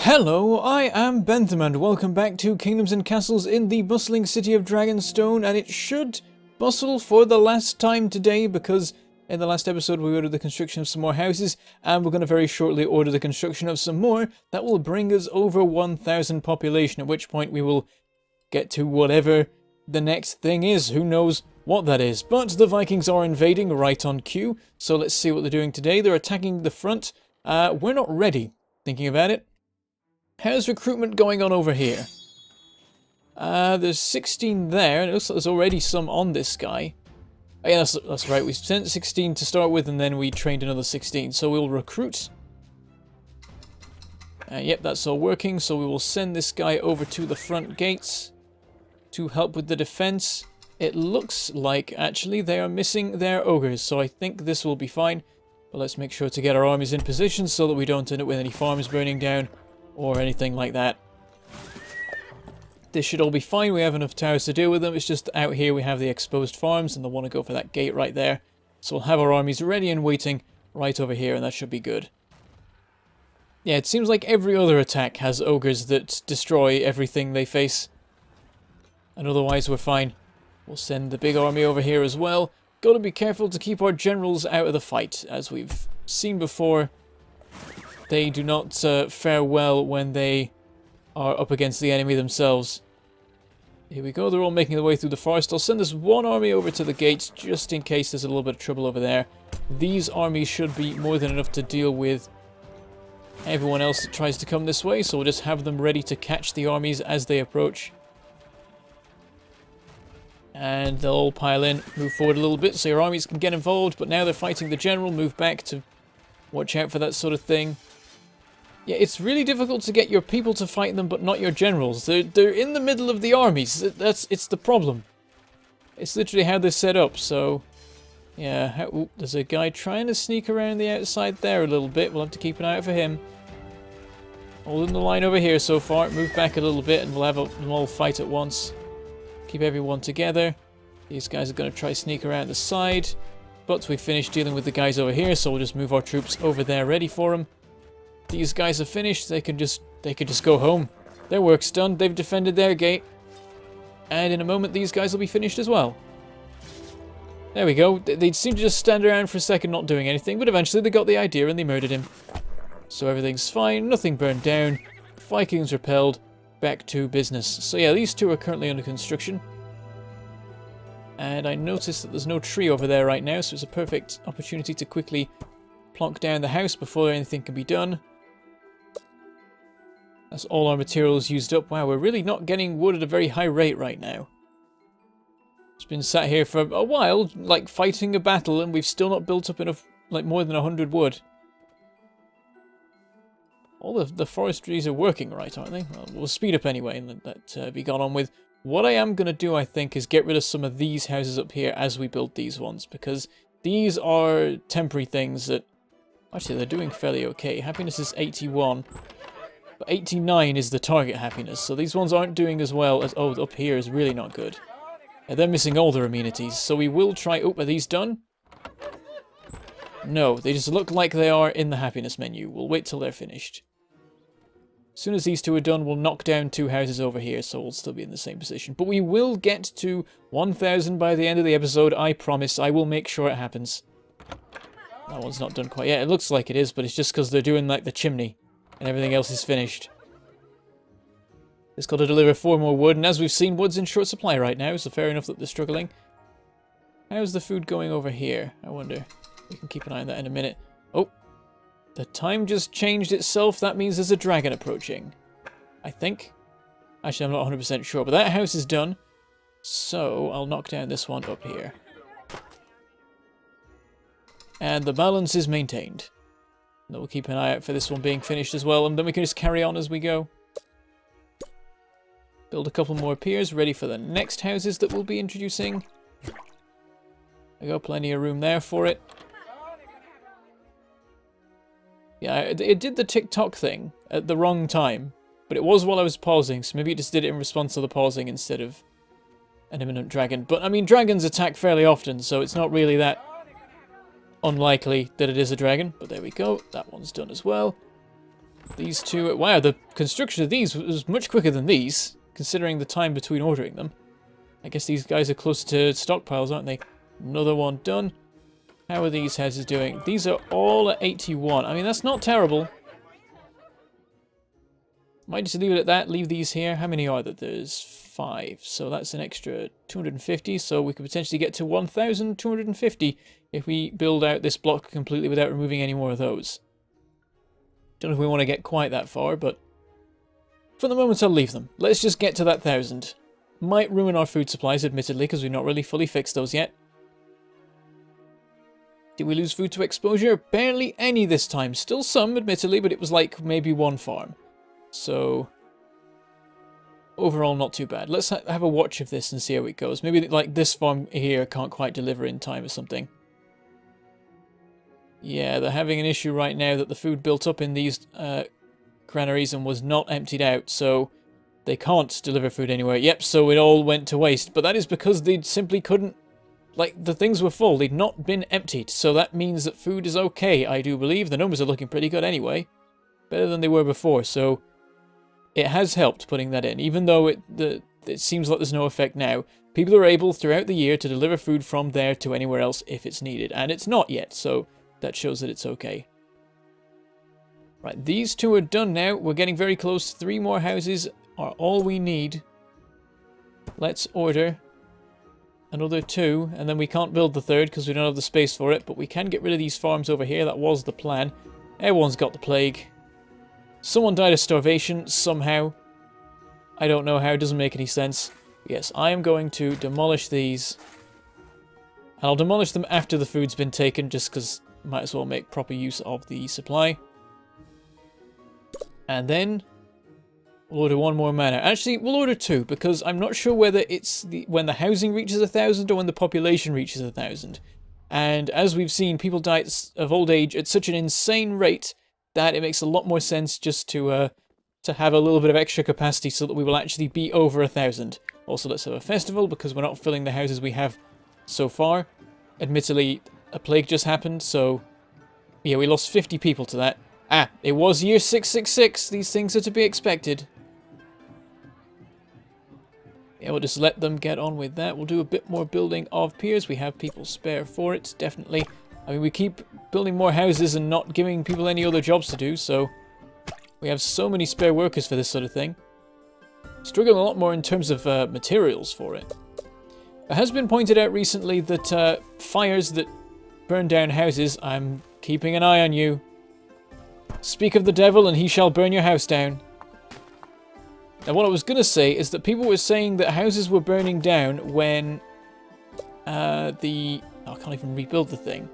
Hello, I am Bentham and welcome back to Kingdoms and Castles in the bustling city of Dragonstone, and it should bustle for the last time today because in the last episode we ordered the construction of some more houses and we're going to very shortly order the construction of some more that will bring us over 1,000 population, at which point we will get to whatever the next thing is. Who knows what that is, but the Vikings are invading right on cue, so let's see what they're doing today. They're attacking the front. We're not ready, thinking about it. How's recruitment going on over here? There's 16 there, and it looks like there's already some on this guy. Oh, yeah, that's right. We sent 16 to start with, and then we trained another 16. So we'll recruit. Yep, that's all working. So we will send this guy over to the front gates to help with the defense. It looks like, actually, they are missing their ogres, so I think this will be fine. But let's make sure to get our armies in position so that we don't end up with any farms burning down or anything like that. This should all be fine. We have enough towers to deal with them. It's just out here we have the exposed farms and they'll want to go for that gate right there. So we'll have our armies ready and waiting right over here, and that should be good. Yeah, it seems like every other attack has ogres that destroy everything they face. And otherwise we're fine. We'll send the big army over here as well. Got to be careful to keep our generals out of the fight. As we've seen before, they do not fare well when they are up against the enemy themselves. Here we go, they're all making their way through the forest. I'll send this one army over to the gates just in case there's a little bit of trouble over there. These armies should be more than enough to deal with everyone else that tries to come this way, so we'll just have them ready to catch the armies as they approach. And they'll all pile in, move forward a little bit so your armies can get involved, but now they're fighting the general, move back to watch out for that sort of thing. Yeah, it's really difficult to get your people to fight them, but not your generals. They're in the middle of the armies. It's the problem. It's literally how they're set up, so... Yeah, ooh, there's a guy trying to sneak around the outside there a little bit. We'll have to keep an eye out for him. Holding the line over here so far. Move back a little bit and we'll have them all fight at once. Keep everyone together. These guys are going to try sneak around the side. But we've finished dealing with the guys over here, so we'll just move our troops over there ready for them. These guys are finished. They could just go home. Their work's done. They've defended their gate. And in a moment, these guys will be finished as well. There we go. They seem to just stand around for a second not doing anything, but eventually they got the idea and they murdered him. So everything's fine. Nothing burned down. Vikings repelled. Back to business. So yeah, these two are currently under construction. And I noticed that there's no tree over there right now, so it's a perfect opportunity to quickly plonk down the house before anything can be done. That's all our materials used up. Wow, we're really not getting wood at a very high rate right now. It's been sat here for a while, like fighting a battle, and we've still not built up enough, like more than 100 wood. All the forestries are working right, aren't they? Well, we'll speed up anyway and let that be gone on with. What I am going to do, I think, is get rid of some of these houses up here as we build these ones, because these are temporary things that... Actually, they're doing fairly okay. Happiness is 81. But 89 is the target happiness, so these ones aren't doing as well as... Oh, up here is really not good. Yeah, they're missing all their amenities, so we will try... Oh, are these done? No, they just look like they are in the happiness menu. We'll wait till they're finished. As soon as these two are done, we'll knock down two houses over here, so we'll still be in the same position. But we will get to 1,000 by the end of the episode, I promise. I will make sure it happens. That one's not done quite yet. It looks like it is, but it's just because they're doing like the chimney and everything else is finished. It's got to deliver 4 more wood, and as we've seen, wood's in short supply right now, so fair enough that they're struggling. How's the food going over here? I wonder. We can keep an eye on that in a minute. Oh, the time just changed itself. That means there's a dragon approaching, I think. Actually, I'm not 100% sure, but that house is done. So I'll knock down this one up here. And the balance is maintained. And we'll keep an eye out for this one being finished as well, and then we can just carry on as we go. Build a couple more piers, ready for the next houses that we'll be introducing. I got plenty of room there for it. Yeah, it did the TikTok thing at the wrong time, but it was while I was pausing, so maybe it just did it in response to the pausing instead of an imminent dragon. But, I mean, dragons attack fairly often, so it's not really that unlikely that it is a dragon. But there we go, that one's done as well. These two... Wow, the construction of these was much quicker than these, considering the time between ordering them. I guess these guys are closer to stockpiles, aren't they? Another one done. How are these houses doing? These are all at 81. I mean, that's not terrible. Might just leave it at that. Leave these here. How many are there? There's 5. So that's an extra 250. So we could potentially get to 1,250 if we build out this block completely without removing any more of those. Don't know if we want to get quite that far, but for the moment I'll leave them. Let's just get to that 1,000. Might ruin our food supplies, admittedly, because we've not really fully fixed those yet. Did we lose food to exposure? Barely any this time. Still some, admittedly, but it was like maybe one farm. So, overall not too bad. Let's have a watch of this and see how it goes. Maybe like this farm here can't quite deliver in time or something. Yeah, they're having an issue right now that the food built up in these granaries and was not emptied out, so they can't deliver food anywhere. Yep, so it all went to waste. But that is because they simply couldn't... Like, the things were full. They'd not been emptied. So that means that food is okay, I do believe. The numbers are looking pretty good anyway. Better than they were before, so... It has helped putting that in. Even though it seems like there's no effect now, people are able throughout the year to deliver food from there to anywhere else if it's needed. And it's not yet, so that shows that it's okay. Right, these two are done now. We're getting very close. 3 more houses are all we need. Let's order another 2, and then we can't build the 3rd because we don't have the space for it, but we can get rid of these farms over here. That was the plan. Everyone's got the plague. Someone died of starvation somehow. I don't know how, it doesn't make any sense. Yes, I am going to demolish these. And I'll demolish them after the food's been taken, just because might as well make proper use of the supply. And then we'll order 1 more manor. Actually, we'll order 2, because I'm not sure whether it's when the housing reaches 1,000 or when the population reaches 1,000. And as we've seen, people die of old age at such an insane rate that it makes a lot more sense just to have a little bit of extra capacity so that we will actually be over 1,000. Also, let's have a festival, because we're not filling the houses we have so far. Admittedly, a plague just happened, so yeah, we lost 50 people to that. Ah, it was year 666. These things are to be expected. Yeah, we'll just let them get on with that. We'll do a bit more building of piers. We have people spare for it, definitely. I mean, we keep building more houses and not giving people any other jobs to do, so we have so many spare workers for this sort of thing. Struggling a lot more in terms of materials for it. It has been pointed out recently that fires that burn down houses, I'm keeping an eye on you. Speak of the devil and he shall burn your house down. Now what I was going to say is that people were saying that houses were burning down when I can't even rebuild the thing.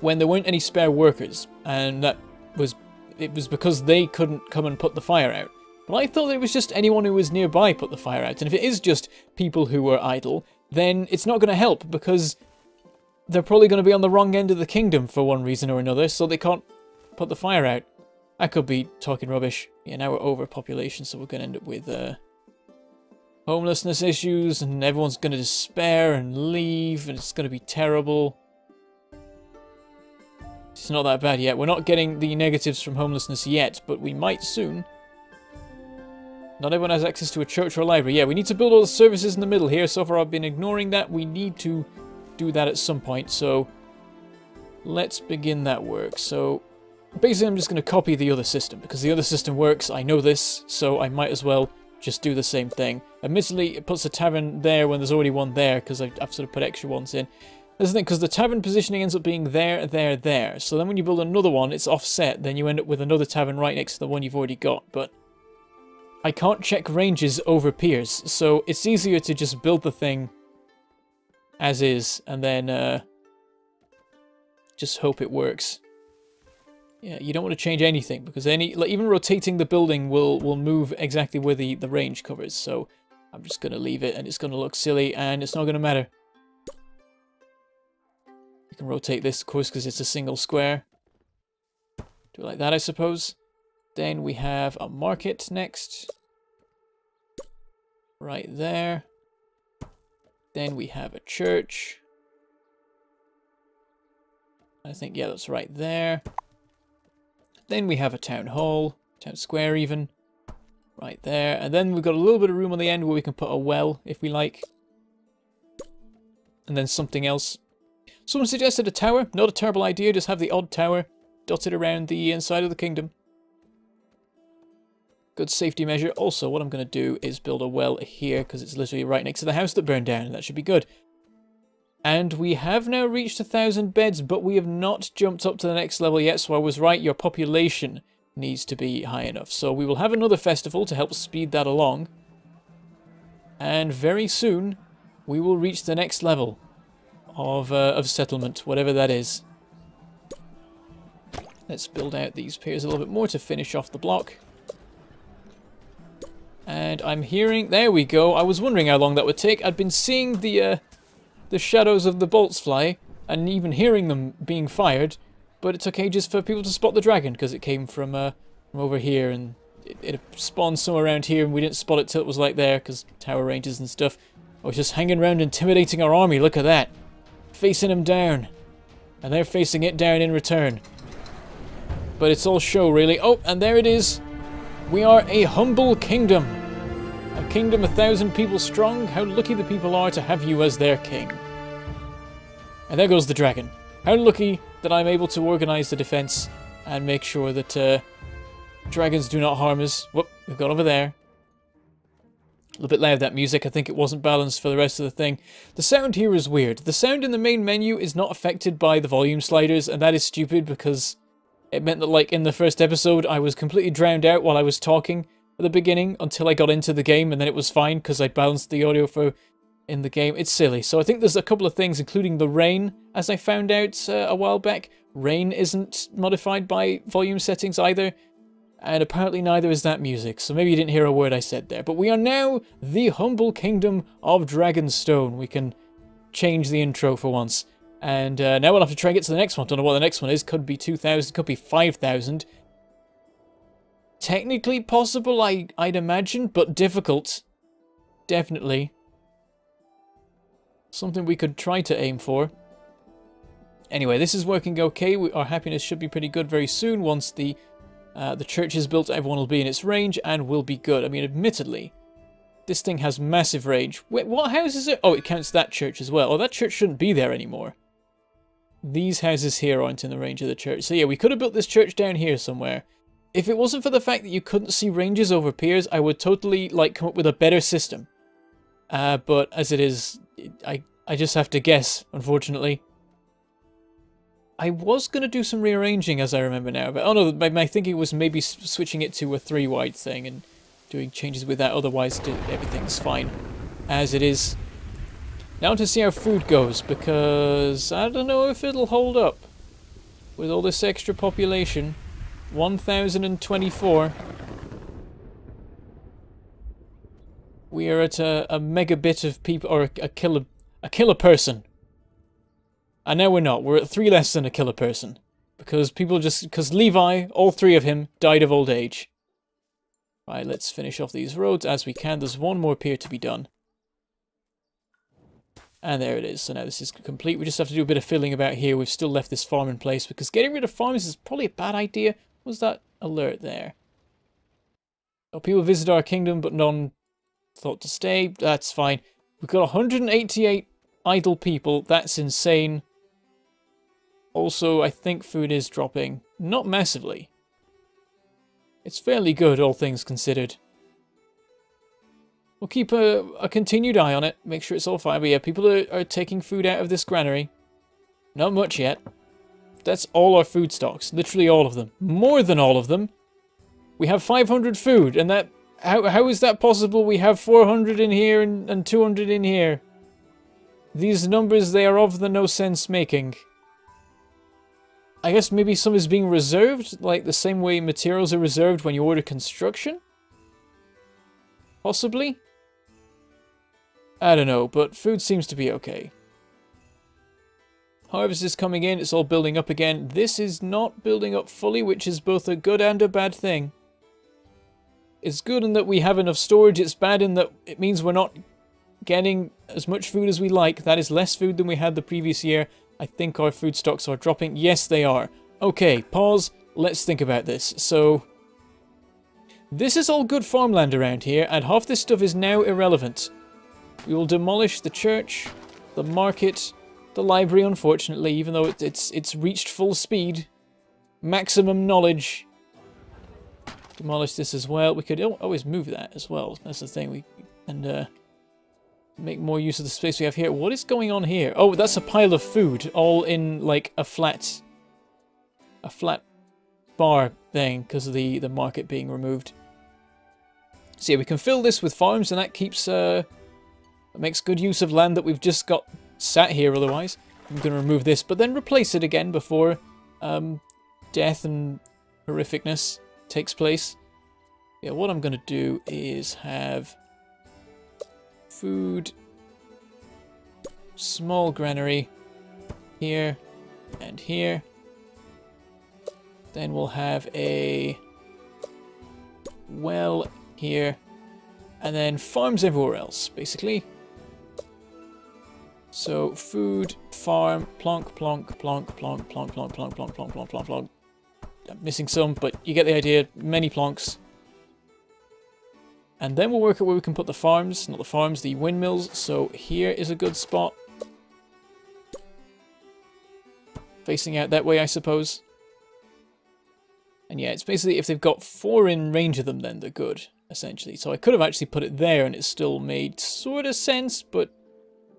When there weren't any spare workers, and it was because they couldn't come and put the fire out. But I thought it was just anyone who was nearby put the fire out, and if it is just people who were idle, then it's not going to help, because they're probably going to be on the wrong end of the kingdom for one reason or another, so they can't put the fire out. I could be talking rubbish. Yeah, now we're overpopulation, so we're going to end up with homelessness issues, and everyone's going to despair and leave, and it's going to be terrible. It's not that bad yet. We're not getting the negatives from homelessness yet, but we might soon. Not everyone has access to a church or a library. Yeah, we need to build all the services in the middle here. So far I've been ignoring that. We need to do that at some point. So let's begin that work. So basically I'm just going to copy the other system, because the other system works. I know this, so I might as well just do the same thing. Admittedly, it puts a tavern there when there's already one there, because I've sort of put extra ones in. That's the thing, because the tavern positioning ends up being there, there, there. So then when you build another one, it's offset. Then you end up with another tavern right next to the one you've already got. But I can't check ranges over piers, so it's easier to just build the thing as is, and then just hope it works. Yeah, you don't want to change anything, because even rotating the building will move exactly where the range covers. So I'm just going to leave it, and it's going to look silly, and it's not going to matter. You can rotate this, of course, because it's a single square. Do it like that, I suppose. Then we have a market next. Right there. Then we have a church. I think, yeah, that's right there. Then we have a town hall, town square even, right there. And then we've got a little bit of room on the end where we can put a well, if we like. And then something else. Someone suggested a tower. Not a terrible idea, just have the odd tower dotted around the inside of the kingdom. Good safety measure. Also, what I'm going to do is build a well here, because it's literally right next to the house that burned down, and that should be good. And we have now reached 1,000 beds, but we have not jumped up to the next level yet, so I was right, your population needs to be high enough. So we will have another festival to help speed that along. And very soon, we will reach the next level of settlement, whatever that is. Let's build out these piers a little bit more to finish off the block. And I'm hearing... There we go. I was wondering how long that would take. I'd been seeing the shadows of the bolts fly, and even hearing them being fired, but it took ages for people to spot the dragon, because it came from over here, and it spawned somewhere around here, and we didn't spot it till it was like there, because tower ranges and stuff. I was just hanging around intimidating our army. Look at that. Facing them down. And they're facing it down in return. But it's all show, really. Oh, and there it is. We are a humble kingdom. A kingdom 1,000 people strong. How lucky the people are to have you as their king. And there goes the dragon. How lucky that I'm able to organize the defense and make sure that dragons do not harm us. Whoop, we've got over there. A little bit loud, that music. I think it wasn't balanced for the rest of the thing. The sound here is weird. The sound in the main menu is not affected by the volume sliders, and that is stupid because it meant that, like, in the first episode, I was completely drowned out while I was talking at the beginning until I got into the game, and then it was fine because I balanced the audio for in the game. It's silly. So I think there's a couple of things, including the rain, as I found out a while back. Rain isn't modified by volume settings either. And apparently neither is that music, so maybe you didn't hear a word I said there. But we are now the humble kingdom of Dragonstone. We can change the intro for once. And now we'll have to try and get to the next one. Don't know what the next one is. Could be 2,000, could be 5,000. Technically possible, I'd imagine, but difficult. Definitely. Something we could try to aim for. Anyway, this is working okay. Our happiness should be pretty good very soon once the church is built. Everyone will be in its range and will be good. I mean, admittedly, this thing has massive range. Wait, what house is it? Oh, it counts that church as well. Oh, that church shouldn't be there anymore. These houses here aren't in the range of the church. So yeah, we could have built this church down here somewhere. If it wasn't for the fact that you couldn't see ranges over piers, I would totally, like, come up with a better system. But as it is, I just have to guess, unfortunately. I was going to do some rearranging, as I remember now, but oh no, my thinking was maybe switching it to a 3-wide thing and doing changes with that, otherwise everything's fine as it is. Now to see how food goes, because I don't know if it'll hold up with all this extra population. 1,024. We are at a megabit of people, or a killer person. And now we're not. We're at 3 less than a killer person. Because because Levi, all 3 of him, died of old age. Right, let's finish off these roads as we can. There's one more pier to be done. And there it is. So now this is complete. We just have to do a bit of filling about here. We've still left this farm in place because getting rid of farms is probably a bad idea. What was that alert there? Oh, people visit our kingdom, but none thought to stay. That's fine. We've got 188 idle people. That's insane. Also, I think food is dropping. Not massively. It's fairly good, all things considered. We'll keep a continued eye on it. Make sure it's all fine. But yeah, people are taking food out of this granary. Not much yet. That's all our food stocks. Literally all of them. More than all of them. We have 500 food. And that... How is that possible? We have 400 in here and 200 in here. These numbers, they are of the no sense making. I guess maybe some is being reserved, like the same way materials are reserved when you order construction? Possibly? I don't know, but food seems to be okay. Harvest is coming in, it's all building up again. This is not building up fully, which is both a good and a bad thing. It's good in that we have enough storage, it's bad in that it means we're not getting as much food as we like. That is less food than we had the previous year. I think our food stocks are dropping. Yes, they are. Okay, pause. let's think about this. So, this is all good farmland around here, and half this stuff is now irrelevant. We will demolish the church, the market, the library, unfortunately, even though it's reached full speed. Maximum knowledge. Demolish this as well. We could always move that as well. That's the thing. And make more use of the space we have here. What is going on here? Oh, that's a pile of food, all in like a flat bar thing because of the market being removed. So yeah, we can fill this with farms, and that keeps that makes good use of land that we've just got sat here otherwise. I'm going to remove this, but then replace it again before death and horrificness takes place. Yeah, what I'm going to do is have food, small granary here and here. Then we'll have a well here, and then farms everywhere else, basically. So food, farm, plonk, plonk, plonk, plonk, plonk, plonk, plonk, plonk, plonk, plonk, plonk, plonk. I'm missing some, but you get the idea. Many plonks. And then we'll work out where we can put the farms. Not the farms, the windmills. So here is a good spot. Facing out that way, I suppose. And yeah, it's basically if they've got 4 in range of them, then they're good, essentially. So I could have actually put it there and it still made sort of sense, but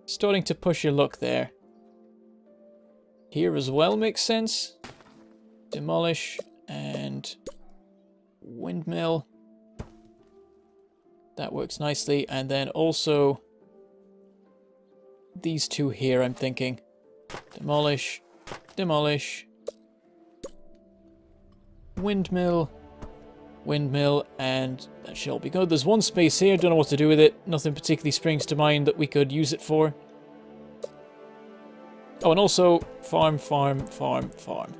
starting to push your luck there. Here as well makes sense. Demolish and windmill. That works nicely. And then also these two here, I'm thinking. Demolish, demolish, windmill, windmill, and that shall be good. There's one space here, don't know what to do with it. Nothing particularly springs to mind that we could use it for. Oh, and also farm, farm, farm, farm.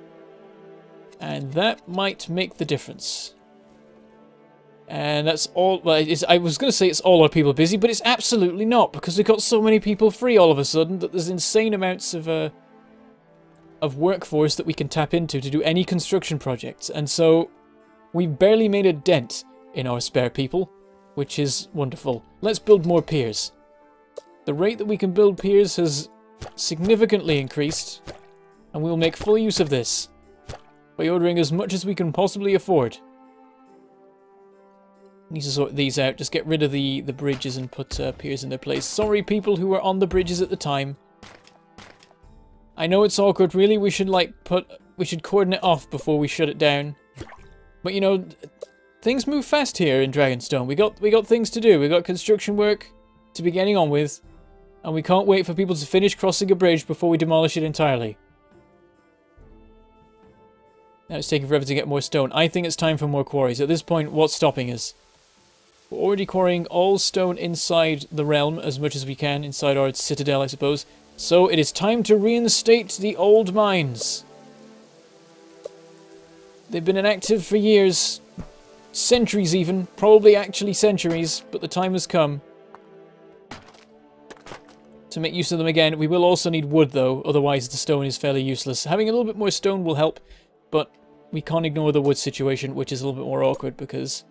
And that might make the difference. And that's all. Well, I was going to say it's all our people busy, but it's absolutely not, because we've got so many people free all of a sudden that there's insane amounts of workforce that we can tap into to do any construction projects. And so we've barely made a dent in our spare people, which is wonderful. Let's build more piers. The rate that we can build piers has significantly increased, and we'll make full use of this by ordering as much as we can possibly afford. Need to sort these out, just get rid of the bridges and put piers in their place. Sorry people who were on the bridges at the time. I know it's awkward, really. We should cordon it off before we shut it down. But you know, things move fast here in Dragonstone. We got things to do. We got construction work to be getting on with, and we can't wait for people to finish crossing a bridge before we demolish it entirely. Now it's taking forever to get more stone. I think it's time for more quarries. At this point, what's stopping us? We're already quarrying all stone inside the realm as much as we can, inside our citadel, I suppose. So it is time to reinstate the old mines. They've been inactive for years, centuries even, probably actually centuries, but the time has come to make use of them again. We will also need wood though, otherwise the stone is fairly useless. Having a little bit more stone will help, but we can't ignore the wood situation, which is a little bit more awkward because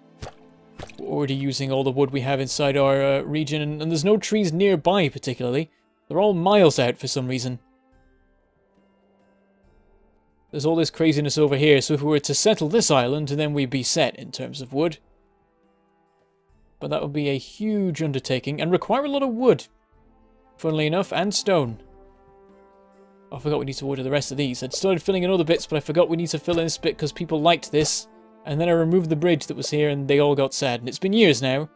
we're already using all the wood we have inside our region, and there's no trees nearby particularly. They're all miles out for some reason. There's all this craziness over here, so if we were to settle this island, then we'd be set in terms of wood. But that would be a huge undertaking, and require a lot of wood, funnily enough, and stone. Oh, I forgot we need to order the rest of these. I'd started filling in other bits, but I forgot we need to fill in this bit because people liked this. And then I removed the bridge that was here, and they all got sad. And it's been years now.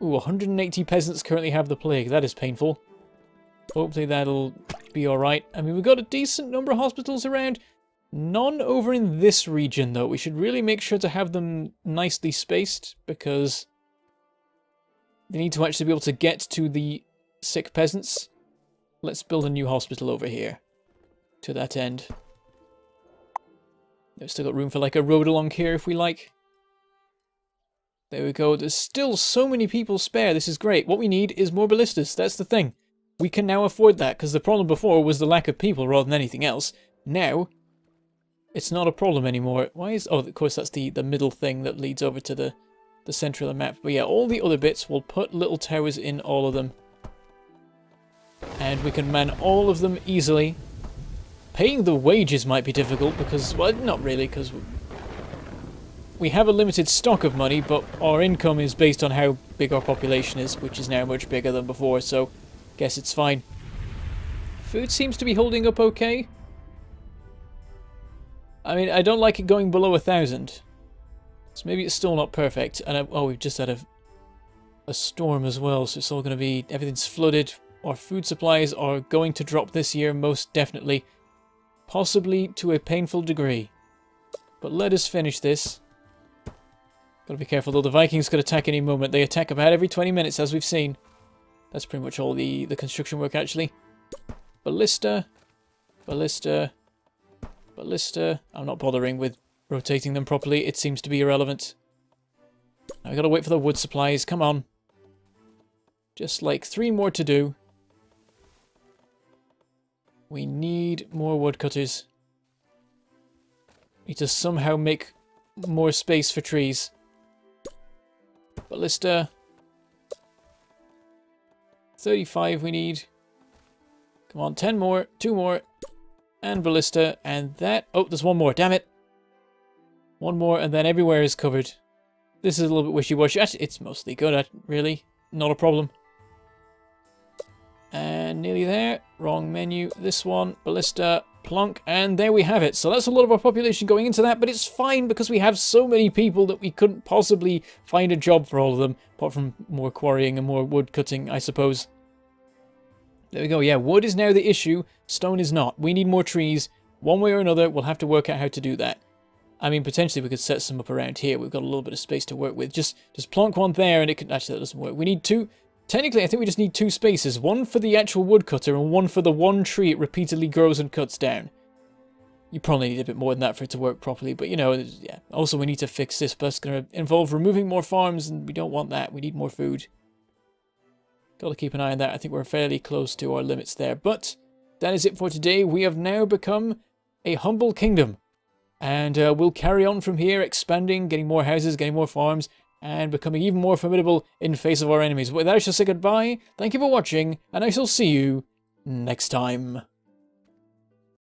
Ooh, 180 peasants currently have the plague. That is painful. Hopefully that'll be alright. I mean, we've got a decent number of hospitals around. None over in this region, though. We should really make sure to have them nicely spaced, because they need to actually be able to get to the sick peasants. Let's build a new hospital over here to that end. We've still got room for like a road along here if we like. There we go. There's still so many people spare. This is great. What we need is more ballistas. That's the thing. We can now afford that, because the problem before was the lack of people rather than anything else. Now, it's not a problem anymore. Why is... Oh, of course, that's the middle thing that leads over to the center of the map. But yeah, all the other bits, we'll put little towers in all of them. And we can man all of them easily. Paying the wages might be difficult because... Well, not really, because we have a limited stock of money, but our income is based on how big our population is, which is now much bigger than before, so guess it's fine. Food seems to be holding up okay. I mean, I don't like it going below 1,000. So maybe it's still not perfect. And oh, we've just had a storm as well, so it's all going to be... Everything's flooded. Our food supplies are going to drop this year, most definitely. Possibly to a painful degree. But let us finish this. Gotta be careful though, the Vikings could attack any moment. They attack about every 20 minutes, as we've seen. That's pretty much all the construction work, actually. Ballista. Ballista. Ballista. I'm not bothering with rotating them properly. It seems to be irrelevant. Now we gotta wait for the wood supplies. Come on. Just like 3 more to do. We need more woodcutters. Need to somehow make more space for trees. Ballista. 35 we need. Come on, 10 more, 2 more. And ballista, and that... Oh, there's 1 more, damn it. 1 more, and then everywhere is covered. This is a little bit wishy-washy. Actually, it's mostly good, really. Not a problem. And nearly there. Wrong menu. This one, ballista, plonk, and there we have it. So that's a lot of our population going into that, but it's fine because we have so many people that we couldn't possibly find a job for all of them, apart from more quarrying and more wood cutting, I suppose. There we go. Yeah, wood is now the issue. Stone is not. We need more trees. One way or another, we'll have to work out how to do that. I mean, potentially we could set some up around here. We've got a little bit of space to work with. Just plonk one there and it could... Actually, that doesn't work. We need 2... Technically, I think we just need 2 spaces. 1 for the actual woodcutter and 1 for the 1 tree it repeatedly grows and cuts down. You probably need a bit more than that for it to work properly, but you know, yeah. Also, we need to fix this, but it's going to involve removing more farms, and we don't want that. We need more food. Got to keep an eye on that. I think we're fairly close to our limits there. But that is it for today. We have now become a humble kingdom. And we'll carry on from here, expanding, getting more houses, getting more farms, and becoming even more formidable in face of our enemies. But with that, I shall say goodbye. Thank you for watching, and I shall see you next time.